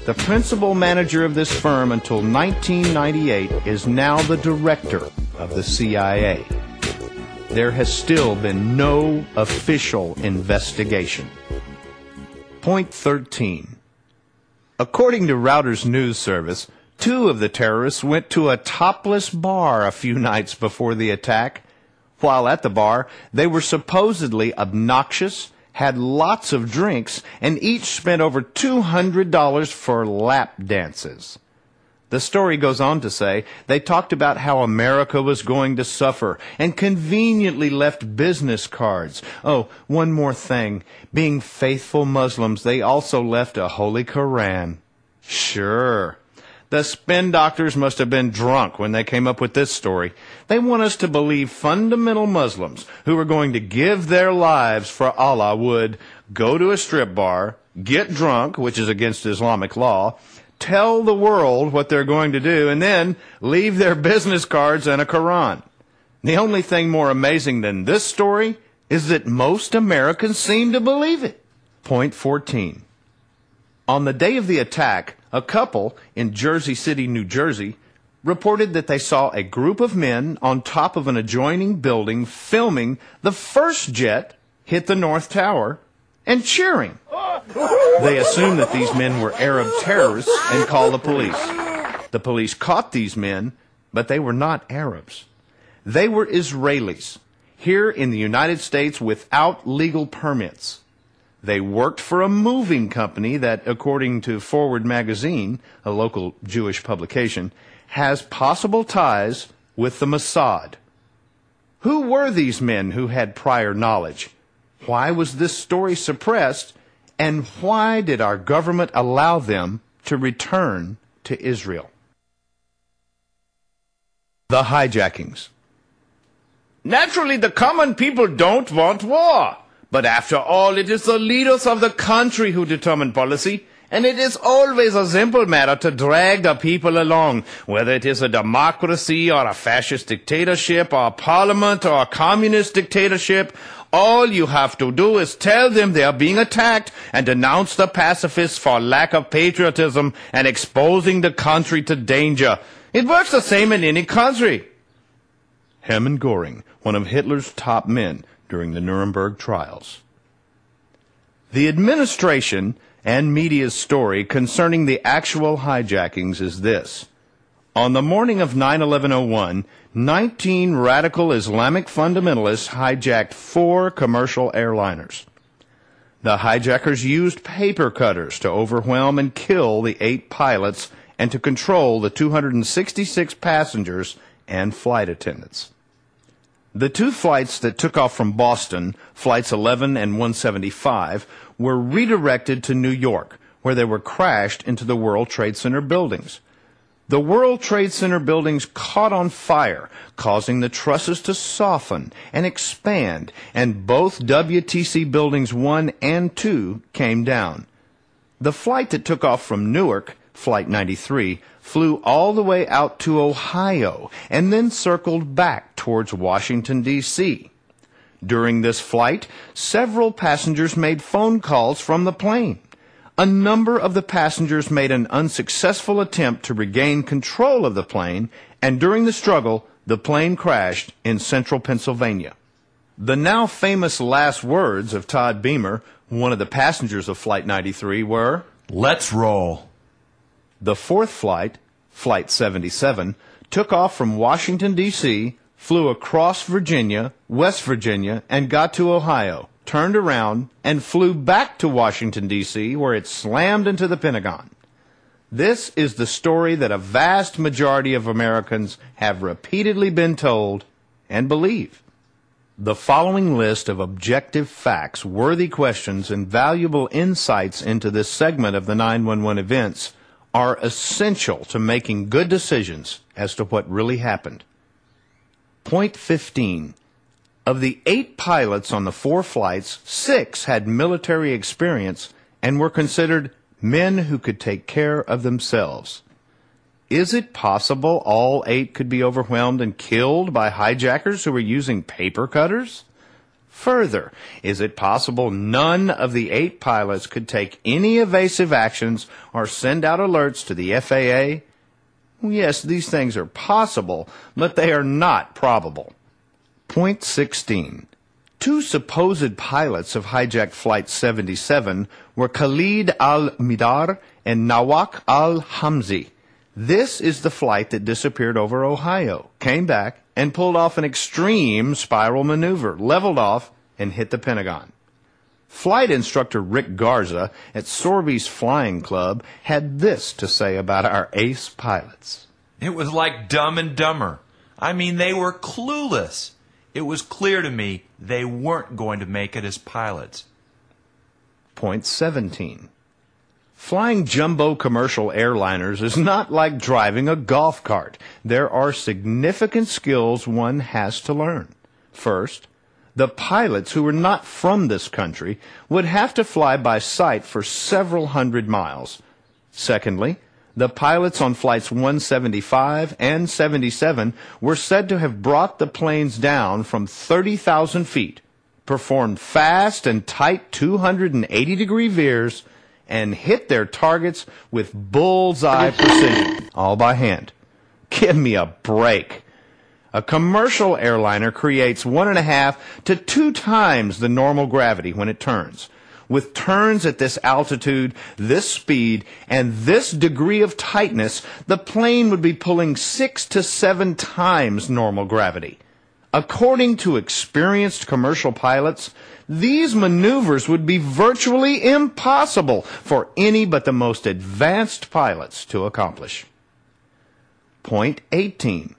The principal manager of this firm until 1998 is now the director of the CIA. There has still been no official investigation. Point 13. According to Reuters news service, 2 of the terrorists went to a topless bar a few nights before the attack. While at the bar, they were supposedly obnoxious, had lots of drinks, and each spent over $200 for lap dances. The story goes on to say they talked about how America was going to suffer and conveniently left business cards. Oh, one more thing. Being faithful Muslims, they also left a Holy Koran. Sure. The spin doctors must have been drunk when they came up with this story. They want us to believe fundamental Muslims who are going to give their lives for Allah would go to a strip bar, get drunk, which is against Islamic law, tell the world what they're going to do, and then leave their business cards and a Quran. The only thing more amazing than this story is that most Americans seem to believe it. Point 14. On the day of the attack, a couple in Jersey City, New Jersey, reported that they saw a group of men on top of an adjoining building filming the first jet hit the North Tower and cheering. They assumed that these men were Arab terrorists and called the police. The police caught these men, but they were not Arabs. They were Israelis, here in the United States without legal permits. They worked for a moving company that, according to Forward magazine, a local Jewish publication, has possible ties with the Mossad. Who were these men who had prior knowledge? Why was this story suppressed? And why did our government allow them to return to Israel? The hijackings. Naturally, the common people don't want war. But after all, it is the leaders of the country who determine policy, and it is always a simple matter to drag the people along, whether it is a democracy or a fascist dictatorship or a parliament or a communist dictatorship. All you have to do is tell them they are being attacked and denounce the pacifists for lack of patriotism and exposing the country to danger. It works the same in any country. Hermann Göring, one of Hitler's top men during the Nuremberg trials. The administration and media's story concerning the actual hijackings is this. On the morning of 9/11/01, 19 radical Islamic fundamentalists hijacked 4 commercial airliners. The hijackers used paper cutters to overwhelm and kill the 8 pilots and to control the 266 passengers and flight attendants. The 2 flights that took off from Boston, Flights 11 and 175, were redirected to New York, where they were crashed into the World Trade Center buildings. The World Trade Center buildings caught on fire, causing the trusses to soften and expand, and both WTC buildings 1 and 2 came down. The flight that took off from Newark, Flight 93, flew all the way out to Ohio and then circled back towards Washington, D.C. During this flight, several passengers made phone calls from the plane. A number of the passengers made an unsuccessful attempt to regain control of the plane, and during the struggle, the plane crashed in central Pennsylvania. The now famous last words of Todd Beamer, one of the passengers of Flight 93, were, "Let's roll." The 4th flight, Flight 77, took off from Washington, D.C., flew across Virginia, West Virginia, and got to Ohio, turned around, and flew back to Washington, D.C., where it slammed into the Pentagon. This is the story that a vast majority of Americans have repeatedly been told and believe. The following list of objective facts, worthy questions, and valuable insights into this segment of the 9/11 events are essential to making good decisions as to what really happened. Point 15. Of the 8 pilots on the 4 flights, 6 had military experience and were considered men who could take care of themselves. Is it possible all 8 could be overwhelmed and killed by hijackers who were using paper cutters? Further, is it possible none of the 8 pilots could take any evasive actions or send out alerts to the FAA? Yes, these things are possible, but they are not probable. Point 16. 2 supposed pilots of hijacked Flight 77 were Khalid al-Midar and Nawak al-Hamzi. This is the flight that disappeared over Ohio, came back, and pulled off an extreme spiral maneuver, leveled off, and hit the Pentagon. Flight instructor Rick Garza at Sorby's Flying Club had this to say about our ace pilots. It was like Dumb and Dumber. I mean, they were clueless. It was clear to me they weren't going to make it as pilots. Point 17. Flying jumbo commercial airliners is not like driving a golf cart. There are significant skills one has to learn. First, the pilots who were not from this country would have to fly by sight for several hundred miles. Secondly, the pilots on flights 175 and 77 were said to have brought the planes down from 30,000 feet, performed fast and tight 280-degree veers, and hit their targets with bullseye precision, all by hand. Give me a break. A commercial airliner creates 1.5 to 2 times the normal gravity when it turns. With turns at this altitude, this speed, and this degree of tightness, the plane would be pulling 6 to 7 times normal gravity. According to experienced commercial pilots, these maneuvers would be virtually impossible for any but the most advanced pilots to accomplish. Point 18.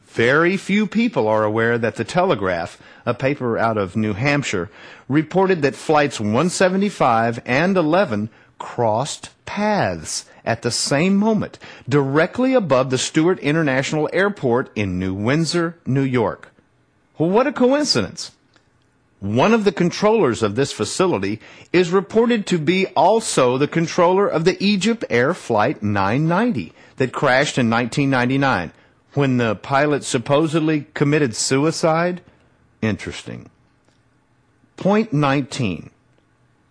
Very few people are aware that the Telegraph, a paper out of New Hampshire, reported that flights 175 and 11 crossed paths at the same moment, directly above the Stewart International Airport in New Windsor, New York. Well, what a coincidence. One of the controllers of this facility is reported to be also the controller of the Egypt Air Flight 990 that crashed in 1999, when the pilot supposedly committed suicide. Interesting. Point 19.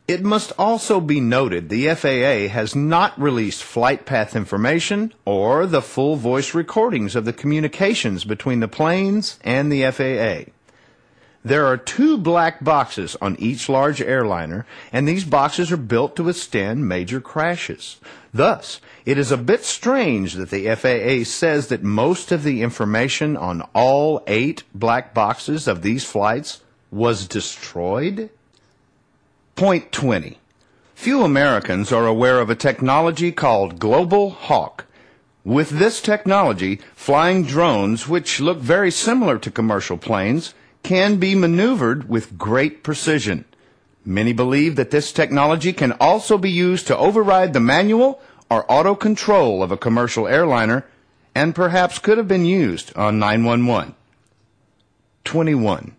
It must also be noted the FAA has not released flight path information or the full voice recordings of the communications between the planes and the FAA. There are 2 black boxes on each large airliner, and these boxes are built to withstand major crashes. Thus, it is a bit strange that the FAA says that most of the information on all 8 black boxes of these flights was destroyed. Point 20. Few Americans are aware of a technology called Global Hawk. With this technology, flying drones, which look very similar to commercial planes, can be maneuvered with great precision. Many believe that this technology can also be used to override the manual or auto control of a commercial airliner, and perhaps could have been used on 911. 21.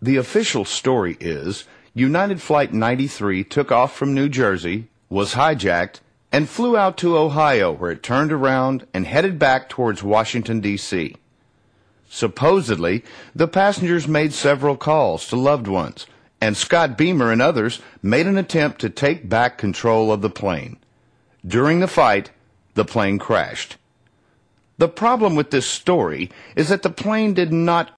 The official story is United Flight 93 took off from New Jersey, was hijacked, and flew out to Ohio, where it turned around and headed back towards Washington, D.C. Supposedly, the passengers made several calls to loved ones, and Scott Beamer and others made an attempt to take back control of the plane. During the fight, the plane crashed. The problem with this story is that the plane did not